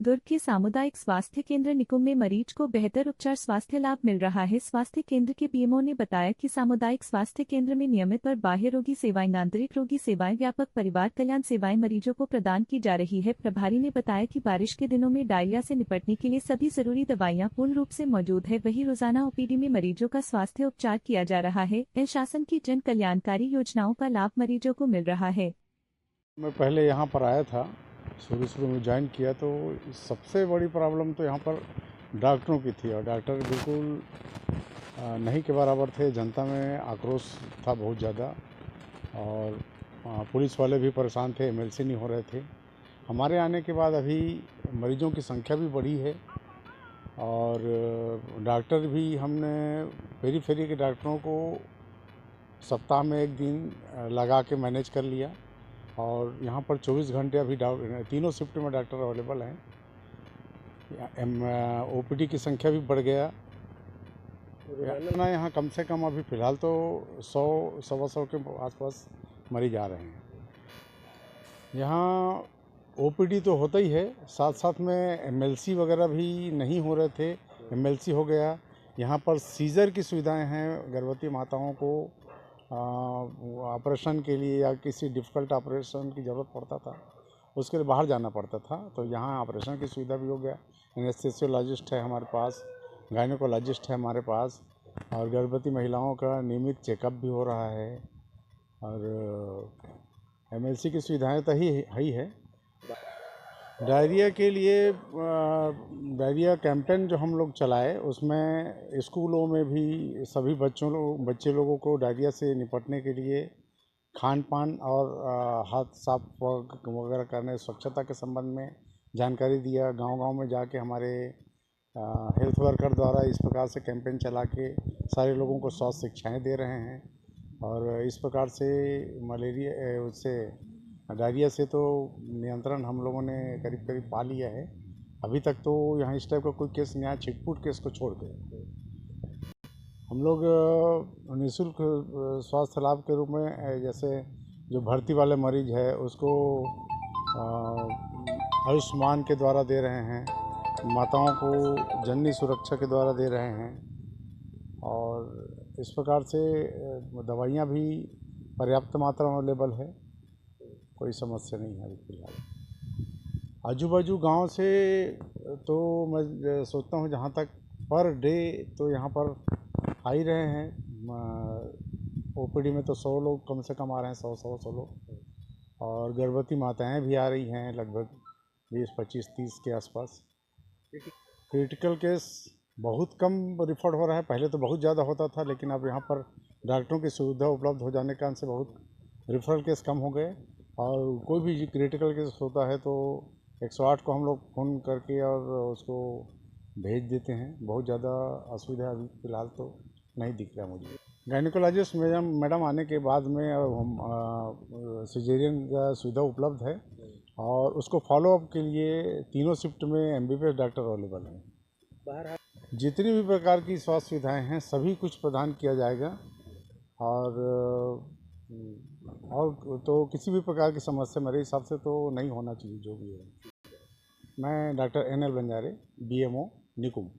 दुर्ग के सामुदायिक स्वास्थ्य केंद्र निकुंज में मरीज को बेहतर उपचार स्वास्थ्य लाभ मिल रहा है। स्वास्थ्य केंद्र के पीएमओ ने बताया कि सामुदायिक स्वास्थ्य केंद्र में नियमित और बाह्य रोगी सेवाएं, आंतरिक रोगी सेवाएं, व्यापक परिवार कल्याण सेवाएं मरीजों को प्रदान की जा रही है। प्रभारी ने बताया कि बारिश के दिनों में डायरिया से निपटने के लिए सभी जरूरी दवाइयां पूर्ण रूप से मौजूद है। वहीं रोजाना ओपीडी में मरीजों का स्वास्थ्य उपचार किया जा रहा है। शासन की जन कल्याणकारी योजनाओं का लाभ मरीजों को मिल रहा है। मैं पहले यहाँ पर आया था, शुरू में ज्वाइन किया तो सबसे बड़ी प्रॉब्लम तो यहाँ पर डॉक्टरों की थी और डॉक्टर बिल्कुल नहीं के बराबर थे। जनता में आक्रोश था बहुत ज़्यादा और पुलिस वाले भी परेशान थे, एमएलसी नहीं हो रहे थे। हमारे आने के बाद अभी मरीजों की संख्या भी बढ़ी है और डॉक्टर भी हमने पेरी के डॉक्टरों को सप्ताह में एक दिन लगा के मैनेज कर लिया और यहाँ पर 24 घंटे अभी तीनों शिफ्ट में डॉक्टर अवेलेबल हैं। ओपीडी की संख्या भी बढ़ गया। यहाँ कम से कम अभी फ़िलहाल तो 100-125 के आसपास मरीज आ रहे हैं। यहाँ ओपीडी तो होता ही है, साथ साथ में एमएलसी वगैरह भी नहीं हो रहे थे, एमएलसी हो गया। यहाँ पर सीजर की सुविधाएं हैं, गर्भवती माताओं को ऑपरेशन के लिए या किसी डिफ़िकल्ट ऑपरेशन की ज़रूरत पड़ता था, उसके लिए बाहर जाना पड़ता था, तो यहाँ ऑपरेशन की सुविधा भी हो गया। एनेस्थेसियोलॉजिस्ट है हमारे पास, गायनेकोलॉजिस्ट है हमारे पास और गर्भवती महिलाओं का नियमित चेकअप भी हो रहा है और एमएलसी की सुविधाएं तो ही है। डायरिया के लिए डायरिया कैंपेन जो हम लोग चलाए उसमें स्कूलों में भी सभी बच्चे लोगों को डायरिया से निपटने के लिए खान पान और हाथ साफ वगैरह करने, स्वच्छता के संबंध में जानकारी दिया। गांव-गांव में जाके हमारे हेल्थ वर्कर द्वारा इस प्रकार से कैंपेन चला के सारे लोगों को स्वास्थ्य शिक्षाएँ दे रहे हैं और इस प्रकार से मलेरिया उससे डायरिया से तो नियंत्रण हम लोगों ने करीब पा लिया है। अभी तक तो यहाँ इस टाइप का कोई केस नहीं आया, छिटपुट केस को छोड़ के। हम लोग निःशुल्क स्वास्थ्य लाभ के रूप में जैसे जो भर्ती वाले मरीज है उसको आयुष्मान के द्वारा दे रहे हैं, माताओं को जननी सुरक्षा के द्वारा दे रहे हैं और इस प्रकार से दवाइयाँ भी पर्याप्त मात्रा में अवेलेबल है, कोई समस्या नहीं है अभी फिलहाल। आजू बाजू गांव से तो मैं सोचता हूँ जहाँ तक पर डे तो यहाँ पर आ ही रहे हैं। ओपीडी में तो 100 लोग कम से कम आ रहे हैं, 100 लोग और गर्भवती माताएं भी आ रही हैं लगभग 20-25-30 के आसपास। क्रिटिकल केस बहुत कम रिफर हो रहा है, पहले तो बहुत ज़्यादा होता था लेकिन अब यहाँ पर डॉक्टरों की सुविधा उपलब्ध हो जाने के कारण से बहुत रिफरल केस कम हो गए और कोई भी क्रिटिकल केस होता है तो 108 को हम लोग फ़ोन करके और उसको भेज देते हैं। बहुत ज़्यादा असुविधा अभी फ़िलहाल तो नहीं दिख रहा मुझे। गायनेकोलॉजिस्ट मैडम आने के बाद में हम सिजेरियन का सुविधा उपलब्ध है और उसको फॉलोअप के लिए तीनों शिफ्ट में एमबीबीएस डॉक्टर अवेलेबल हैं। जितनी भी प्रकार की स्वास्थ्य सुविधाएँ हैं सभी कुछ प्रदान किया जाएगा और तो किसी भी प्रकार की समस्या मेरे हिसाब से तो नहीं होना चाहिए जो भी है। मैं डॉक्टर NL बंजारे, BMO निकुंज।